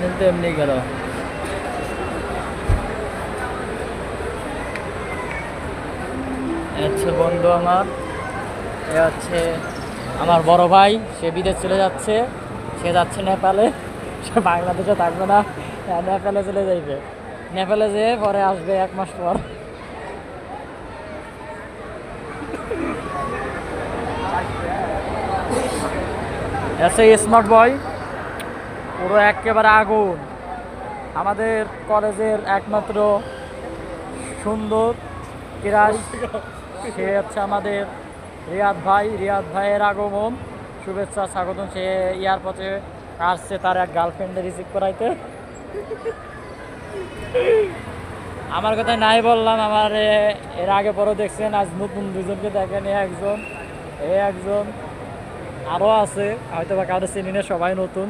জানেন তো এমনি গেল। হচ্ছে বন্ধু আমার, এ হচ্ছে আমার বড় ভাই, সে বিদেশ চলে যাচ্ছে, সে যাচ্ছে নেপালে, সে বাংলাদেশে থাকবে না, নেপালে চলে যাইবে। নেপালে যেয়ে পরে আসবে 1 মাস পর। এসে স্মার্ট বয়, পুরো একেবারে আগুন। আমাদের কলেজের একমাত্র সুন্দর ক্রাশ, সে হচ্ছে আমাদের রিয়াদ ভাই। রিয়াদ ভাইয়ের আগমন, শুভেচ্ছা স্বাগতম। সে এয়ারপোর্টে আসছে তার এক গার্লফ্রেন্ডে রিসিভ করাইতে। আমার কথা নাই বললাম, আমার এর আগে পরে দেখছেন, আজ নতুন দুজনকে দেখেন। একজন, আরও আছে, হয়তো বা কারো চিনি না, সবাই নতুন।